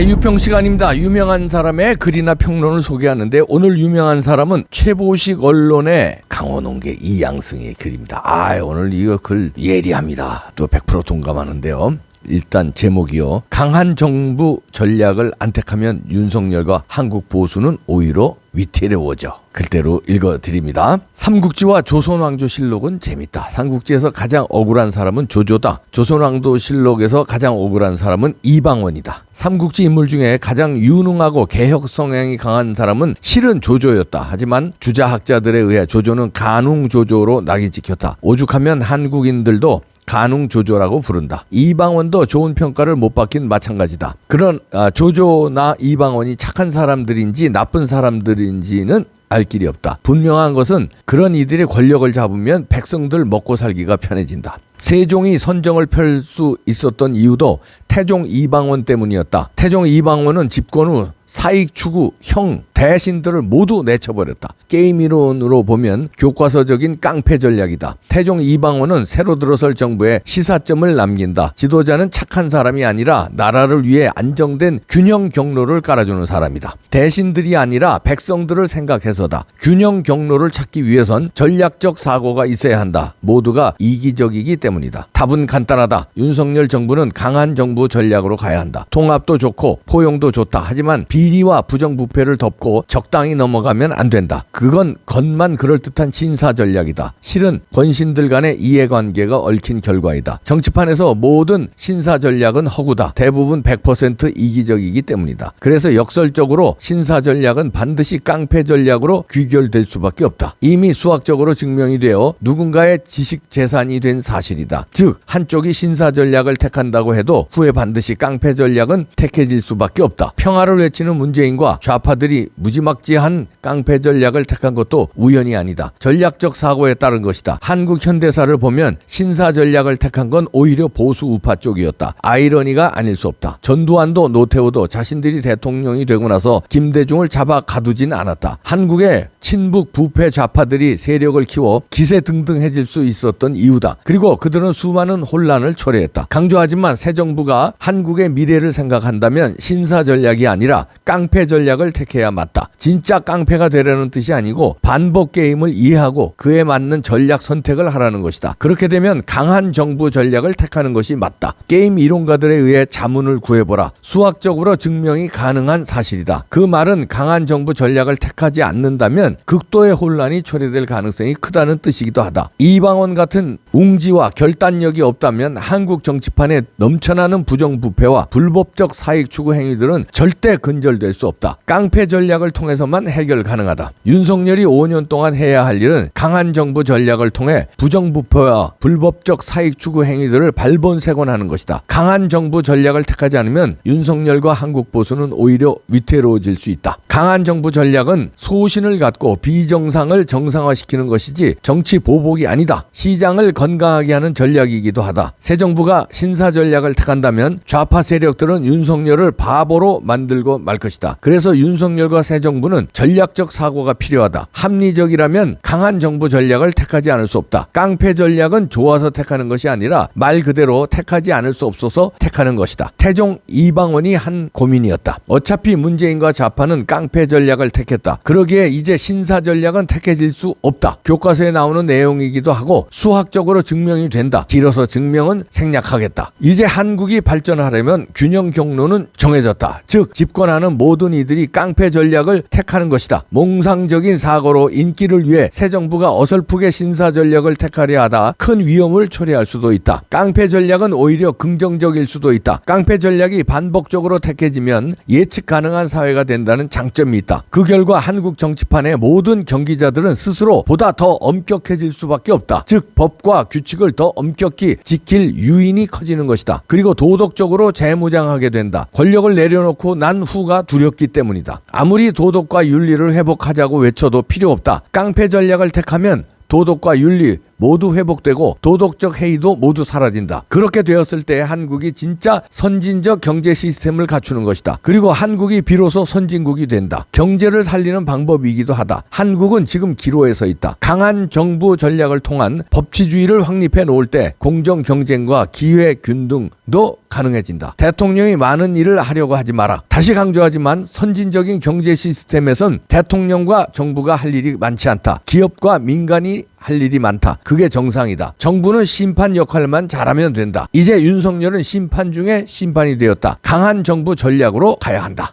네, 유평 시간입니다. 유명한 사람의 글이나 평론을 소개하는데 오늘 유명한 사람은 최보식 언론의 강원홍계 이양승의 글입니다. 오늘 이거 글 예리합니다. 또 100% 동감하는데요. 일단 제목이요. 강한 정부 전략을 안택하면 윤석열과 한국 보수는 오히려 위태로워져. 글대로 읽어드립니다. 삼국지와 조선왕조실록은 재밌다. 삼국지에서 가장 억울한 사람은 조조다. 조선왕조실록에서 가장 억울한 사람은 이방원이다. 삼국지 인물 중에 가장 유능하고 개혁 성향이 강한 사람은 실은 조조였다. 하지만 주자학자들에 의해 조조는 간웅조조로 낙이 찍혔다. 오죽하면 한국인들도 간웅조조라고 부른다. 이방원도 좋은 평가를 못 받긴 마찬가지다. 그런 조조나 이방원이 착한 사람들인지 나쁜 사람들인지는 알 길이 없다. 분명한 것은 그런 이들이 권력을 잡으면 백성들 먹고 살기가 편해진다. 세종이 선정을 펼 수 있었던 이유도 태종 이방원 때문이었다. 태종 이방원은 집권 후 사익 추구, 형, 대신들을 모두 내쳐버렸다. 게임 이론으로 보면 교과서적인 깡패 전략이다. 태종 이방원은 새로 들어설 정부에 시사점을 남긴다. 지도자는 착한 사람이 아니라 나라를 위해 안정된 균형 경로를 깔아주는 사람이다. 대신들이 아니라 백성들을 생각해서다. 균형 경로를 찾기 위해선 전략적 사고가 있어야 한다. 모두가 이기적이기 때문이다. 답은 간단하다. 윤석열 정부는 강한 정부 전략으로 가야 한다. 통합도 좋고 포용도 좋다. 하지만 비리와 부정부패를 덮고 적당히 넘어가면 안 된다. 그건 겉만 그럴듯한 신사 전략이다. 실은 권신들 간의 이해관계가 얽힌 결과이다. 정치판에서 모든 신사 전략은 허구다. 대부분 100% 이기적이기 때문이다. 그래서 역설적으로 신사 전략은 반드시 깡패 전략으로 귀결될 수밖에 없다. 이미 수학적으로 증명이 되어 누군가의 지식 재산이 된 사실이다. 즉 한쪽이 신사 전략을 택한다고 해도 후에 반드시 깡패 전략은 택해질 수밖에 없다. 평화를 외치는 문재인과 좌파들이 무지막지한 깡패 전략을 택한 것도 우연이 아니다. 전략적 사고에 따른 것이다. 한국 현대사를 보면 신사 전략을 택한 건 오히려 보수 우파 쪽이었다. 아이러니가 아닐 수 없다. 전두환도 노태우도 자신들이 대통령이 되고 나서 김대중을 잡아 가두진 않았다. 한국의 친북 부패 좌파들이 세력을 키워 기세등등해질 수 있었던 이유다. 그리고 그들은 수많은 혼란을 초래했다. 강조하지만 새 정부가 한국의 미래를 생각한다면 신사 전략이 아니라 깡패 전략을 택해야 맞다. 진짜 깡패가 되려는 뜻이 아니고 반복 게임을 이해하고 그에 맞는 전략 선택을 하라는 것이다. 그렇게 되면 강한 정부 전략을 택하는 것이 맞다. 게임 이론가들에 의해 자문을 구해보라. 수학적으로 증명이 가능한 사실이다. 그 말은 강한 정부 전략을 택하지 않는다면 극도의 혼란이 초래될 가능성이 크다는 뜻이기도 하다. 이방원 같은 웅지와 결단력이 없다면 한국 정치판에 넘쳐나는 부정부패와 불법적 사익 추구 행위들은 절대 근절될 수 없다. 깡패 전략을 통해서만 해결 가능하다. 윤석열이 5년 동안 해야 할 일은 강한 정부 전략을 통해 부정부패와 불법적 사익 추구 행위들을 발본색원하는 것이다. 강한 정부 전략을 택하지 않으면 윤석열과 한국 보수는 오히려 위태로워질 수 있다. 강한 정부 전략은 소신을 갖고 비정상을 정상화시키는 것이지 정치 보복이 아니다. 시장을 건강하게 하는 전략이기도 하다. 새 정부가 신사 전략을 택한다면 좌파 세력들은 윤석열을 바보로 만들고 말 것이다. 그래서 윤석열과 새 정부는 전략적 사고가 필요하다. 합리적이라면 강한 정부 전략을 택하지 않을 수 없다. 깡패 전략은 좋아서 택하는 것이 아니라 말 그대로 택하지 않을 수 없어서 택하는 것이다. 태종 이방원이 한 고민이었다. 어차피 문재인과 좌파는 깡패 전략을 택했다. 그러기에 이제 신사 전략은 택해질 수 없다. 교과서에 나오는 내용이기도 하고 수학적으로 증명이 된다. 길어서 증명은 생략하겠다. 이제 한국이 발전하려면 균형 경로는 정해졌다. 즉 집권하는 모든 이들이 깡패 전략을 택하는 것이다. 몽상적인 사고로 인기를 위해 새 정부가 어설프게 신사 전략을 택하려 하다 큰 위험을 초래할 수도 있다. 깡패 전략은 오히려 긍정적일 수도 있다. 깡패 전략이 반복적으로 택해지면 예측 가능한 사회가 된다는 장점이 있다. 그 결과 한국 정치판의 모든 경기자들은 스스로 보다 더 엄격해질 수밖에 없다. 즉 법과 규칙을 더 엄격히 지킬 유인이 커지는 것이다. 그리고 도덕적으로 재무장하게 된다. 권력을 내려놓고 난 후가 두렵기 때문이다. 아무리 도덕과 윤리를 회복하자고 외쳐도 필요 없다. 깡패 전략을 택하면 도덕과 윤리, 모두 회복되고 도덕적 해이도 모두 사라진다. 그렇게 되었을 때 한국이 진짜 선진적 경제 시스템을 갖추는 것이다. 그리고 한국이 비로소 선진국이 된다. 경제를 살리는 방법이기도 하다. 한국은 지금 기로에 서 있다. 강한 정부 전략을 통한 법치주의를 확립해 놓을 때 공정 경쟁과 기회 균등도 가능해진다. 대통령이 많은 일을 하려고 하지 마라. 다시 강조하지만 선진적인 경제 시스템에선 대통령과 정부가 할 일이 많지 않다. 기업과 민간이 할 일이 많다. 그게 정상이다. 정부는 심판 역할만 잘하면 된다. 이제 윤석열은 심판 중에 심판이 되었다. 강한 정부 전략으로 가야 한다.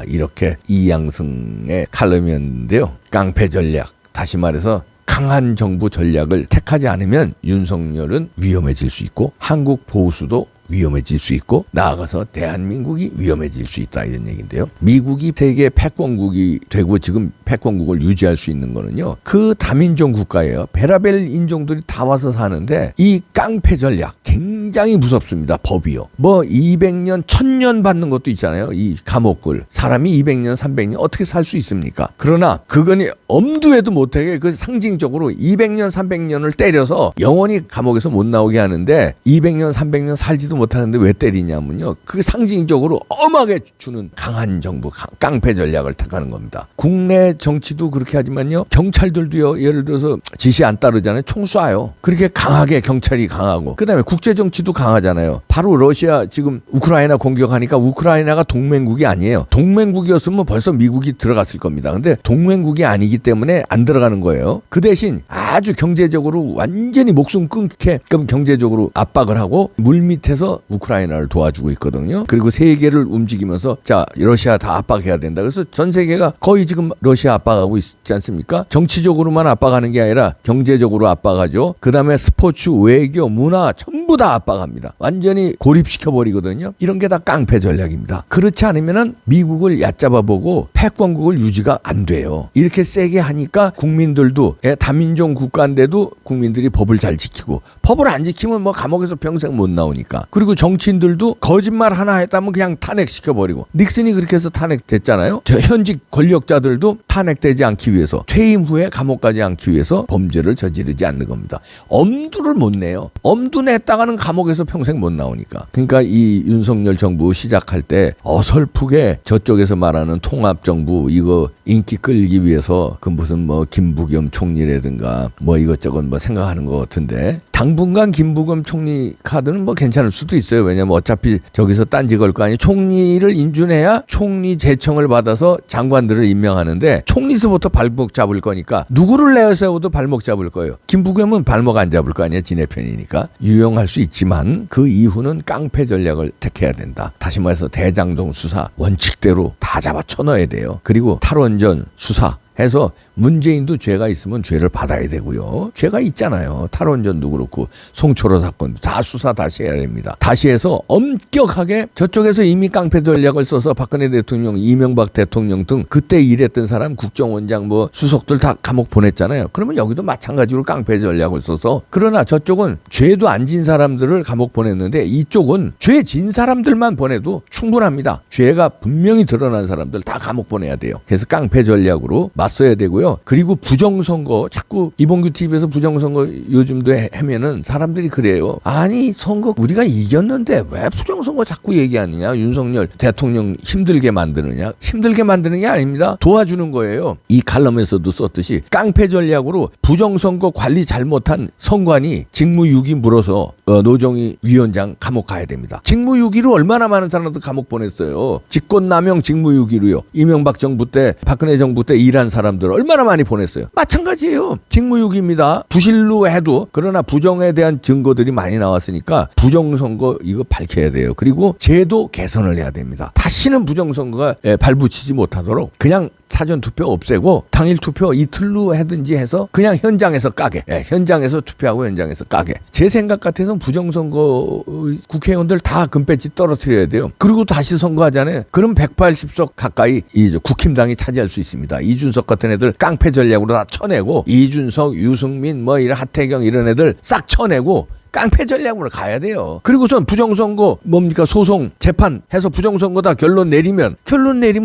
이렇게 이양승의 칼럼이었는데요. 깡패 전략. 다시 말해서 강한 정부 전략을 택하지 않으면 윤석열은 위험해질 수 있고 한국 보수도 위험해질 수 있고 나아가서 대한민국이 위험해질 수 있다 이런 얘기인데요. 미국이 세계 패권국이 되고 지금 패권국을 유지할 수 있는 거는요. 그 다민족 국가예요. 베라벨 인종들이 다 와서 사는데 이 깡패 전략 굉장히 무섭습니다. 법이요. 뭐 200년, 1000년 받는 것도 있잖아요. 이 감옥을. 사람이 200년, 300년 어떻게 살 수 있습니까? 그러나 그거니 엄두에도 못하게 그 상징적으로 200년, 300년을 때려서 영원히 감옥에서 못 나오게 하는데 200년, 300년 살지도 못하는데 왜 때리냐면요. 그 상징적으로 엄하게 주는 강한 정부, 깡패 전략을 택하는 겁니다. 국내 정치도 그렇게 하지만요. 경찰들도요. 예를 들어서 지시 안 따르잖아요. 총 쏴요. 그렇게 강하게 경찰이 강하고 그다음에 국제 정치도 강하잖아요. 바로 러시아 지금 우크라이나 공격하니까 우크라이나가 동맹국이 아니에요. 동맹국이었으면 벌써 미국이 들어갔을 겁니다. 근데 동맹국이 아니기 때문에 안 들어가는 거예요. 그 대신 아주 경제적으로 완전히 목숨 끊게끔 경제적으로 압박을 하고 물밑에서 우크라이나를 도와주고 있거든요. 그리고 세계를 움직이면서 자 러시아 다 압박해야 된다. 그래서 전 세계가 거의 지금 러시아 압박하고 있지 않습니까? 정치적으로만 압박하는 게 아니라 경제적으로 압박하죠. 그 다음에 스포츠, 외교, 문화 전부 다 압박합니다. 완전히 고립시켜버리거든요. 이런 게 다 깡패 전략입니다. 그렇지 않으면 미국을 얕잡아보고 패권국을 유지가 안 돼요. 이렇게 세게 하니까 국민들도 다민족 국가인데도 국민들이 법을 잘 지키고 법을 안 지키면 뭐 감옥에서 평생 못 나오니까. 그리고 정치인들도 거짓말 하나 했다면 그냥 탄핵시켜버리고 닉슨이 그렇게 해서 탄핵됐잖아요. 현직 권력자들도 탄핵되지 않기 위해서 퇴임 후에 감옥 가지 않기 위해서 범죄를 저지르지 않는 겁니다. 엄두를 못 내요. 엄두 냈다가는 감옥에서 평생 못 나오니까. 그러니까 이 윤석열 정부 시작할 때 어설프게 저쪽에서 말하는 통합정부 이거 인기 끌기 위해서 그 무슨 뭐 김부겸 총리라든가 뭐 이것저것 뭐 생각하는 것 같은데 당분간 김부겸 총리 카드는 뭐 괜찮을 수도 있어요. 왜냐면 어차피 저기서 딴지 걸 거 아니에요. 총리를 인준해야 총리 제청을 받아서 장관들을 임명하는데 총리서부터 발목 잡을 거니까 누구를 내세워도 발목 잡을 거예요. 김부겸은 발목 안 잡을 거 아니에요. 지네 편이니까. 유용할 수 있지만 그 이후는 깡패 전략을 택해야 된다. 다시 말해서 대장동 수사 원칙대로 다 잡아 쳐넣어야 돼요. 그리고 탈원전 수사 해서 문재인도 죄가 있으면 죄를 받아야 되고요. 죄가 있잖아요. 탈원전도 그렇고 송철호 사건도 다 수사 다시 해야 됩니다. 다시 해서 엄격하게 저쪽에서 이미 깡패 전략을 써서 박근혜 대통령, 이명박 대통령 등 그때 일했던 사람 국정원장 뭐 수석들 다 감옥 보냈잖아요. 그러면 여기도 마찬가지로 깡패 전략을 써서 그러나 저쪽은 죄도 안 진 사람들을 감옥 보냈는데 이쪽은 죄 진 사람들만 보내도 충분합니다. 죄가 분명히 드러난 사람들 다 감옥 보내야 돼요. 그래서 깡패 전략으로 맞서야 되고요. 그리고 부정선거 자꾸 이봉규 TV에서 부정선거 요즘도 하면은 사람들이 그래요. 아니 선거 우리가 이겼는데 왜 부정선거 자꾸 얘기하느냐. 윤석열 대통령 힘들게 만드느냐. 힘들게 만드는 게 아닙니다. 도와주는 거예요. 이 칼럼에서도 썼듯이 깡패 전략으로 부정선거 관리 잘못한 선관위 직무유기 물어서 노정희 위원장 감옥 가야 됩니다. 직무유기로 얼마나 많은 사람들 감옥 보냈어요. 직권남용 직무유기로요. 이명박 정부 때 박근혜 정부 때 일한 사람들 얼마나 많이 보냈어요. 마찬가지예요. 직무유기입니다. 부실로 해도 그러나 부정에 대한 증거들이 많이 나왔으니까 부정선거 이거 밝혀야 돼요. 그리고 제도 개선을 해야 됩니다. 다시는 부정선거가 발붙이지 못하도록 그냥 사전투표 없애고 당일투표 이틀로 하든지 해서 그냥 현장에서 까게. 현장에서 투표하고 현장에서 까게. 제 생각 같아서는 부정선거 국회의원들 다 금배지 떨어뜨려야 돼요. 그리고 다시 선거하잖아요. 그럼 180석 가까이 이 국힘당이 차지할 수 있습니다. 이준석 같은 애들 깡패 전략으로 다 쳐내고 이준석, 유승민, 뭐 이런 하태경 이런 애들 싹 쳐내고 깡패 전략으로 가야 돼요. 그리고선 부정선거 뭡니까 소송 재판 해서 부정선거다 결론 내리면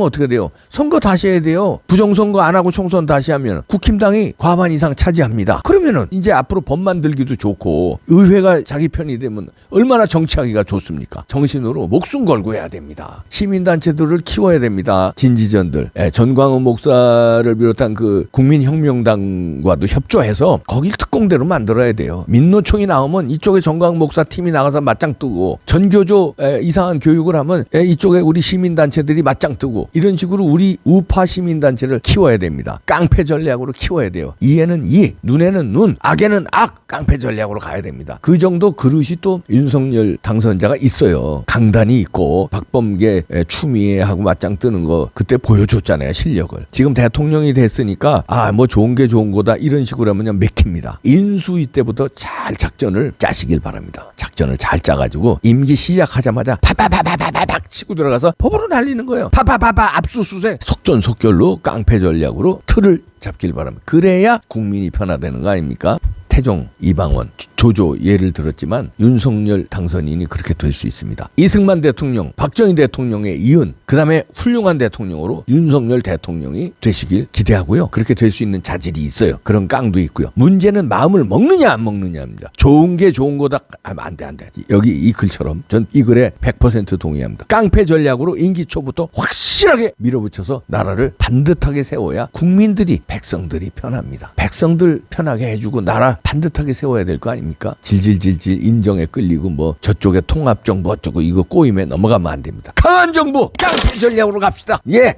어떻게 돼요? 선거 다시 해야 돼요. 부정선거 안 하고 총선 다시 하면 국힘당이 과반 이상 차지합니다. 그러면은 이제 앞으로 법 만들기도 좋고 의회가 자기 편이 되면 얼마나 정치하기가 좋습니까? 정신으로 목숨 걸고 해야 됩니다. 시민단체들을 키워야 됩니다. 진지전들. 전광훈 목사를 비롯한 그 국민혁명당과도 협조해서 거길 특공대로 만들어야 돼요. 민노총이 나오면 이쪽에 전광훈 목사 팀이 나가서 맞짱 뜨고 전교조 이상한 교육을 하면 이쪽에 우리 시민단체들이 맞짱 뜨고 이런 식으로 우리 우파 시민단체를 키워야 됩니다. 깡패 전략으로 키워야 돼요. 이에는 이, 눈에는 눈, 악에는 악, 깡패 전략으로 가야 됩니다. 그 정도 그릇이 또 윤석열 당선자가 있어요. 강단이 있고 박범계 추미애하고 맞짱 뜨는 거 그때 보여줬잖아요. 실력을. 지금 대통령이 됐으니까 뭐 좋은 게 좋은 거다 이런 식으로 하면 맥힙니다. 인수위 때부터 잘 작전을 짜시길 바랍니다. 작전을 잘 짜가지고 임기 시작하자마자 파파파파파팍 치고 들어가서 법으로 날리는 거예요. 파파파파 압수수색 속전속결로 깡패 전략으로 틀을 잡길 바랍니다. 그래야 국민이 편화되는 거 아닙니까? 태종, 이방원, 조조 예를 들었지만 윤석열 당선인이 그렇게 될 수 있습니다. 이승만 대통령, 박정희 대통령에 이은 그 다음에 훌륭한 대통령으로 윤석열 대통령이 되시길 기대하고요. 그렇게 될 수 있는 자질이 있어요. 그런 깡도 있고요. 문제는 마음을 먹느냐 안 먹느냐입니다. 좋은 게 좋은 거다 하면 안 돼. 여기 이 글처럼 전 이 글에 100% 동의합니다. 깡패 전략으로 임기 초부터 확실하게 밀어붙여서 나라를 반듯하게 세워야 국민들이 백성들이 편합니다. 백성들 편하게 해주고 나라 반듯하게 세워야 될 거 아닙니까? 질질질질 인정에 끌리고 뭐 저쪽에 통합정 뭐 어쩌고 이거 꼬임에 넘어가면 안 됩니다. 강한 정부 깡패 전략으로 갑시다. 예.